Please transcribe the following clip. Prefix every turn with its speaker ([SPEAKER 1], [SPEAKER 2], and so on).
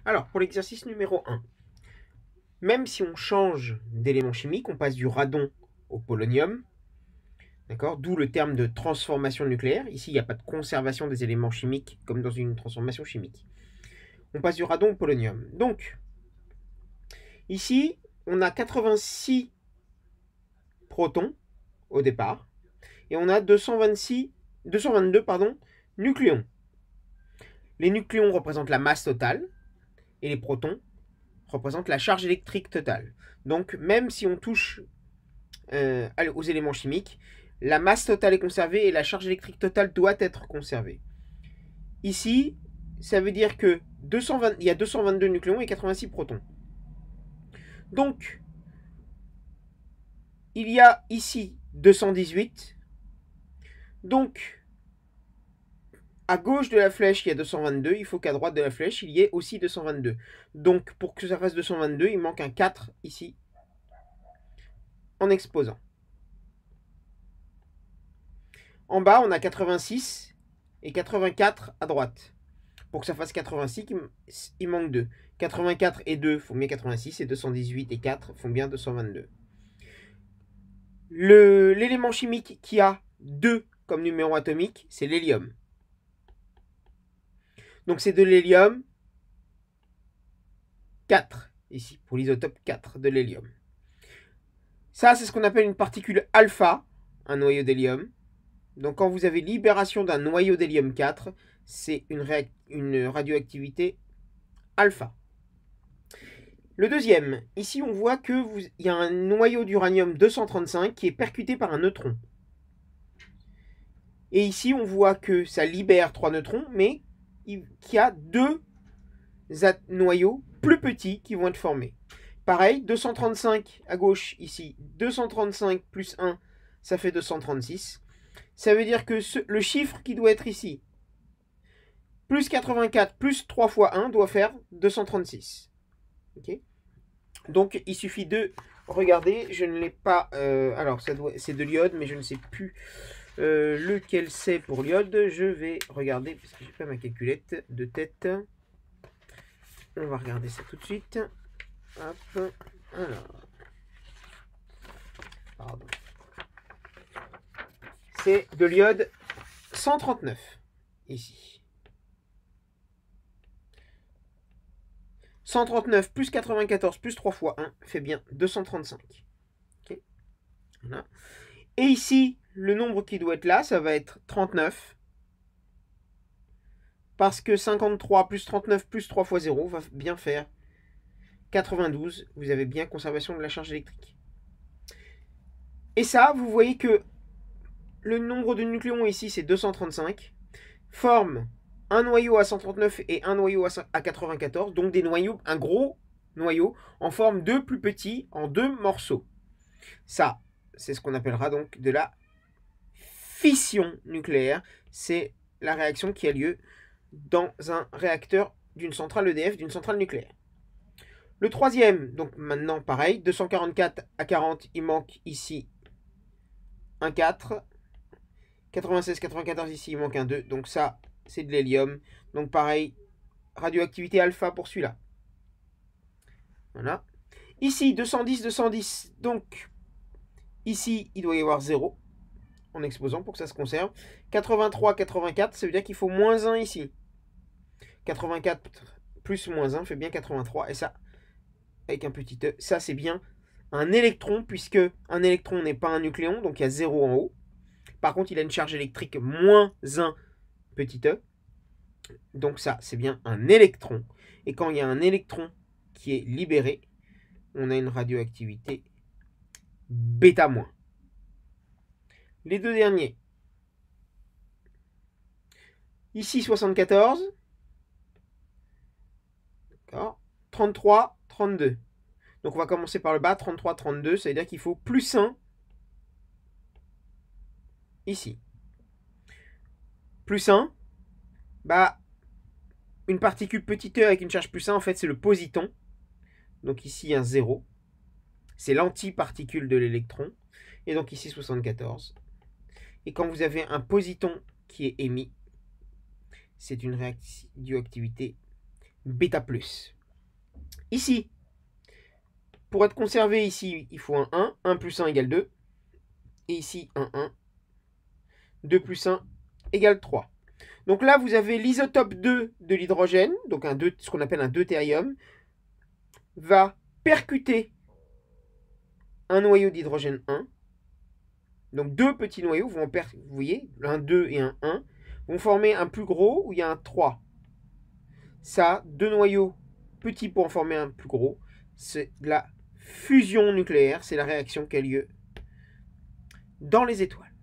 [SPEAKER 1] Alors, pour l'exercice numéro 1, même si on change d'élément chimique, on passe du radon au polonium, d'accord? D'où le terme de transformation nucléaire. Ici, il n'y a pas de conservation des éléments chimiques comme dans une transformation chimique. On passe du radon au polonium. Donc, ici, on a 86 protons au départ et on a 222 nucléons. Les nucléons représentent la masse totale et les protons représentent la charge électrique totale. Donc, même si on touche aux éléments chimiques, la masse totale est conservée et la charge électrique totale doit être conservée. Ici, ça veut dire que il y a 222 nucléons et 86 protons. Donc, il y a ici 218. Donc, à gauche de la flèche, il y a 222. Il faut qu'à droite de la flèche, il y ait aussi 222. Donc, pour que ça fasse 222, il manque un 4 ici, en exposant. En bas, on a 86 et 84 à droite. Pour que ça fasse 86, il manque 2. 84 et 2 font bien 86, et 218 et 4 font bien 222. L'élément chimique qui a 2 comme numéro atomique, c'est l'hélium. Donc c'est de l'hélium 4, ici, pour l'isotope 4 de l'hélium. Ça, c'est ce qu'on appelle une particule alpha, un noyau d'hélium. Donc quand vous avez libération d'un noyau d'hélium 4, c'est une radioactivité alpha. Le deuxième, ici on voit qu'il y a un noyau d'uranium 235 qui est percuté par un neutron. Et ici on voit que ça libère 3 neutrons, mais qu'il y a 2 noyaux plus petits qui vont être formés. Pareil, 235 à gauche ici, 235 plus 1, ça fait 236. Ça veut dire que le chiffre qui doit être ici, plus 84 plus 3 fois 1, doit faire 236. Ok ? Donc il suffit de regarder, je ne l'ai pas, alors c'est de l'iode, mais je ne sais plus lequel c'est pour l'iode. Je vais regarder, parce que j'ai pas ma calculette de tête. On va regarder ça tout de suite. Hop, alors, pardon. C'est de l'iode 139, ici. 139 plus 94 plus 3 fois 1 fait bien 235. Okay. Voilà. Et ici, le nombre qui doit être là, ça va être 39. Parce que 53 plus 39 plus 3 fois 0 va bien faire 92. Vous avez bien conservation de la charge électrique. Et ça, vous voyez que le nombre de nucléons ici, c'est 235. Forme un noyau à 139 et un noyau à 94. Donc des noyaux, un gros noyau en forme de plus petits en 2 morceaux. Ça, c'est ce qu'on appellera donc de la fission nucléaire. C'est la réaction qui a lieu dans un réacteur d'une centrale EDF, d'une centrale nucléaire. Le troisième, donc maintenant pareil, 244 à 40, il manque ici un 4. 96, 94 ici, il manque un 2. Donc ça, c'est de l'hélium. Donc pareil, radioactivité alpha pour celui-là. Voilà. Ici, 210, 210. Donc ici, il doit y avoir 0 en exposant pour que ça se conserve. 83, 84, ça veut dire qu'il faut moins 1 ici. 84 plus moins 1 fait bien 83. Et ça, avec un petit e, ça c'est bien un électron, puisque un électron n'est pas un nucléon, donc il y a 0 en haut. Par contre, il a une charge électrique moins 1 petit e. Donc ça, c'est bien un électron. Et quand il y a un électron qui est libéré, on a une radioactivité bêta-. Les deux derniers. Ici, 74. D'accord. 33, 32. Donc on va commencer par le bas, 33, 32. Ça veut dire qu'il faut plus 1 ici. Plus 1, bah, une particule petit e avec une charge plus 1, en fait, c'est le positon. Donc ici, un 0. C'est l'antiparticule de l'électron. Et donc ici, 74. Et quand vous avez un positon qui est émis, c'est une radioactivité bêta+. Ici, pour être conservé ici, il faut un 1. 1 plus 1 égale 2. Et ici, un 1. 2 plus 1 égale 3. Donc là, vous avez l'isotope 2 de l'hydrogène, donc ce qu'on appelle un deutérium, va percuter un noyau d'hydrogène 1. Donc deux petits noyaux vont vous voyez, un 2 et un 1, vont former un plus gros où il y a un 3. Ça, deux noyaux petits pour en former un plus gros, c'est de la fusion nucléaire, c'est la réaction qui a lieu dans les étoiles.